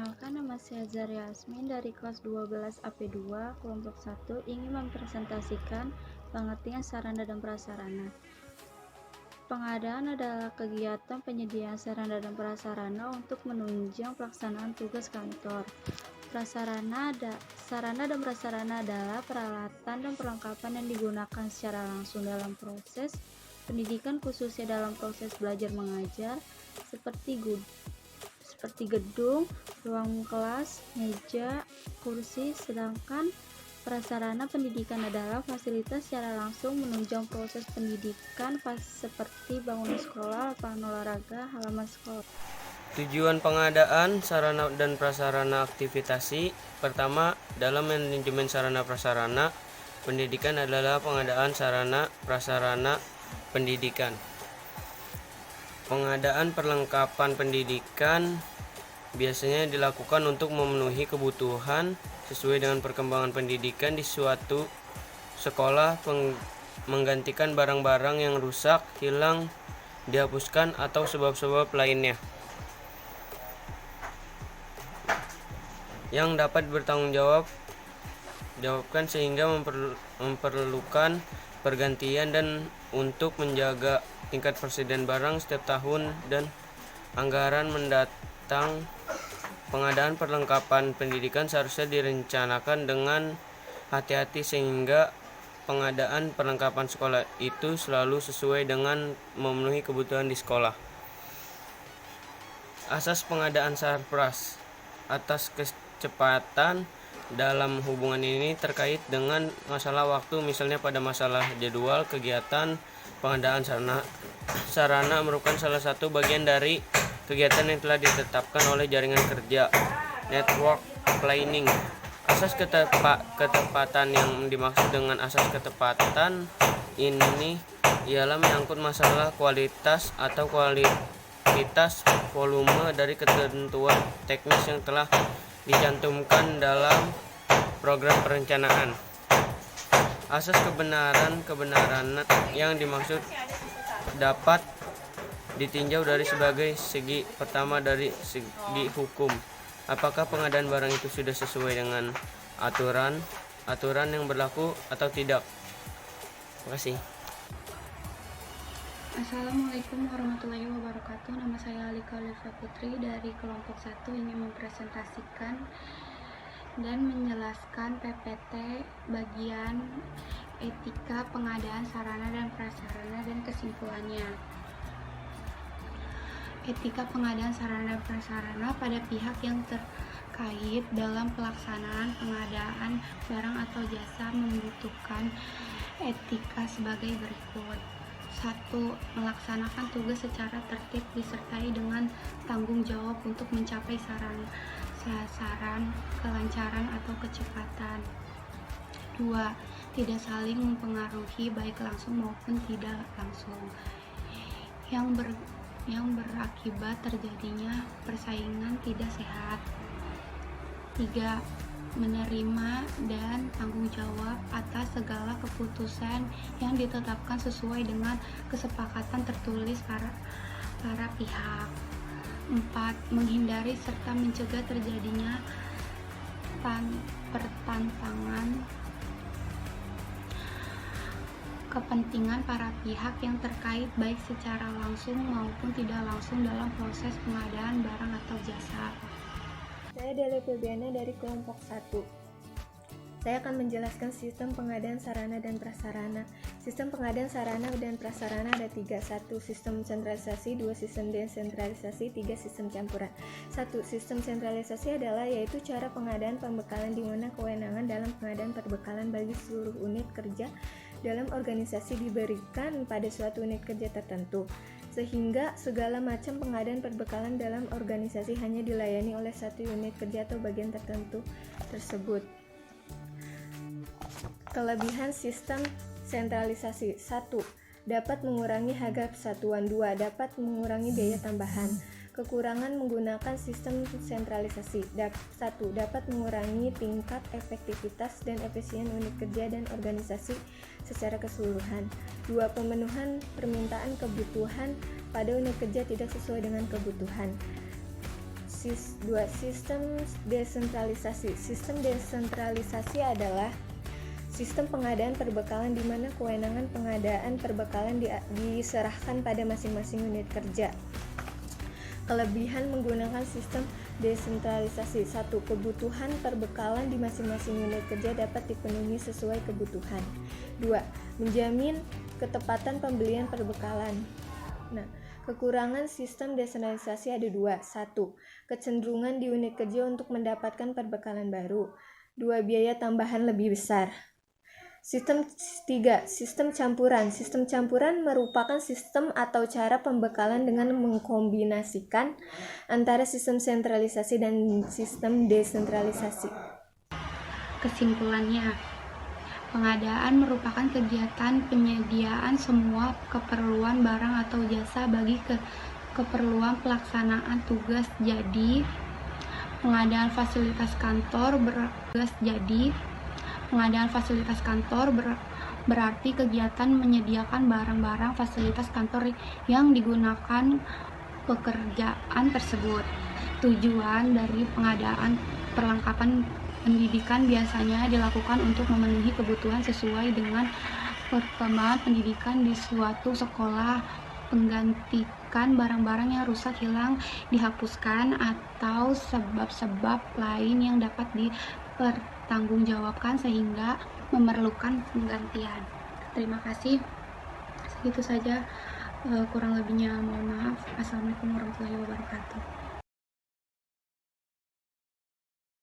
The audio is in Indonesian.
Perkenalkan, nama saya Zaria Yasmin dari kelas 12 AP2 kelompok 1 ingin mempresentasikan pengertian sarana dan prasarana. Pengadaan adalah kegiatan penyediaan sarana dan prasarana untuk menunjang pelaksanaan tugas kantor. Sarana dan prasarana adalah peralatan dan perlengkapan yang digunakan secara langsung dalam proses pendidikan, khususnya dalam proses belajar mengajar, seperti gedung, ruang kelas, meja, kursi. Sedangkan prasarana pendidikan adalah fasilitas secara langsung menunjang proses pendidikan seperti bangunan sekolah, lapangan olahraga, halaman sekolah. Tujuan pengadaan sarana dan prasarana aktivitasi. Pertama, dalam manajemen sarana prasarana pendidikan adalah pengadaan sarana prasarana pendidikan. Pengadaan perlengkapan pendidikan biasanya dilakukan untuk memenuhi kebutuhan sesuai dengan perkembangan pendidikan di suatu sekolah, menggantikan barang-barang yang rusak, hilang, dihapuskan, atau sebab-sebab lainnya yang dapat jawabkan sehingga memerlukan pergantian, dan untuk menjaga tingkat persediaan barang setiap tahun dan anggaran mendatang. Pengadaan perlengkapan pendidikan seharusnya direncanakan dengan hati-hati sehingga pengadaan perlengkapan sekolah itu selalu sesuai dengan memenuhi kebutuhan di sekolah. Asas pengadaan sarpras. Atas kecepatan dalam hubungan ini terkait dengan masalah waktu, misalnya pada masalah jadwal kegiatan. Pengadaan sarana merupakan salah satu bagian dari kegiatan yang telah ditetapkan oleh jaringan kerja network planning. Asas ketepatan. Yang dimaksud dengan asas ketepatan ini ialah menyangkut masalah kualitas atau kuantitas volume dari ketentuan teknis yang telah dicantumkan dalam program perencanaan. Asas kebenaran yang dimaksud dapat ditinjau dari sebagai segi. Pertama, dari segi hukum, apakah pengadaan barang itu sudah sesuai dengan aturan yang berlaku atau tidak. Terima kasih. Assalamualaikum warahmatullahi wabarakatuh. Nama saya Alika Olivia Putri dari kelompok 1 ingin mempresentasikan dan menjelaskan PPT bagian etika pengadaan sarana dan prasarana dan kesimpulannya. Etika pengadaan sarana dan prasarana pada pihak yang terkait dalam pelaksanaan pengadaan barang atau jasa membutuhkan etika sebagai berikut. 1. Melaksanakan tugas secara tertib disertai dengan tanggung jawab untuk mencapai sasaran, kelancaran atau kecepatan. 2. Tidak saling mempengaruhi baik langsung maupun tidak langsung yang berakibat terjadinya persaingan tidak sehat. 3. Menerima dan tanggung jawab atas segala keputusan yang ditetapkan sesuai dengan kesepakatan tertulis para pihak. 4. Menghindari serta mencegah terjadinya pertentangan kepentingan para pihak yang terkait baik secara langsung maupun tidak langsung dalam proses pengadaan barang atau jasa. Saya Dele Febiana dari kelompok 1. Saya akan menjelaskan sistem pengadaan sarana dan prasarana. Sistem pengadaan sarana dan prasarana ada 3. 1. Sistem sentralisasi. 2. Sistem desentralisasi. 3. Sistem campuran. 1. Sistem sentralisasi adalah yaitu cara pengadaan pembekalan di mana kewenangan dalam pengadaan perbekalan bagi seluruh unit kerja dalam organisasi diberikan pada suatu unit kerja tertentu, sehingga segala macam pengadaan perbekalan dalam organisasi hanya dilayani oleh satu unit kerja atau bagian tertentu tersebut. Kelebihan sistem sentralisasi. 1. Dapat mengurangi harga persatuan. 2. Dapat mengurangi biaya tambahan. Kekurangan menggunakan sistem sentralisasi. 1. Dapat mengurangi tingkat efektivitas dan efisien unit kerja dan organisasi secara keseluruhan. 2. Pemenuhan permintaan kebutuhan pada unit kerja tidak sesuai dengan kebutuhan. Sistem desentralisasi. Sistem desentralisasi adalah sistem pengadaan perbekalan di mana kewenangan pengadaan perbekalan diserahkan pada masing-masing unit kerja. Kelebihan menggunakan sistem desentralisasi. 1. Kebutuhan perbekalan di masing-masing unit kerja dapat dipenuhi sesuai kebutuhan. 2. Menjamin ketepatan pembelian perbekalan. Nah, kekurangan sistem desentralisasi ada 2. 1. Kecenderungan di unit kerja untuk mendapatkan perbekalan baru. 2. Biaya tambahan lebih besar. Sistem 3. Sistem campuran. Sistem campuran merupakan sistem atau cara pembekalan dengan mengkombinasikan antara sistem sentralisasi dan sistem desentralisasi. Kesimpulannya, pengadaan merupakan kegiatan penyediaan semua keperluan barang atau jasa bagi keperluan pelaksanaan tugas. Jadi, pengadaan fasilitas kantor berarti kegiatan menyediakan barang-barang fasilitas kantor yang digunakan pekerjaan tersebut. Tujuan dari pengadaan perlengkapan pendidikan biasanya dilakukan untuk memenuhi kebutuhan sesuai dengan perkembangan pendidikan di suatu sekolah, menggantikan barang-barang yang rusak, hilang, dihapuskan, atau sebab-sebab lain yang dapat dipertanggungjawabkan sehingga memerlukan penggantian. Terima kasih. Segitu saja. Kurang lebihnya mohon maaf. Assalamualaikum warahmatullahi wabarakatuh.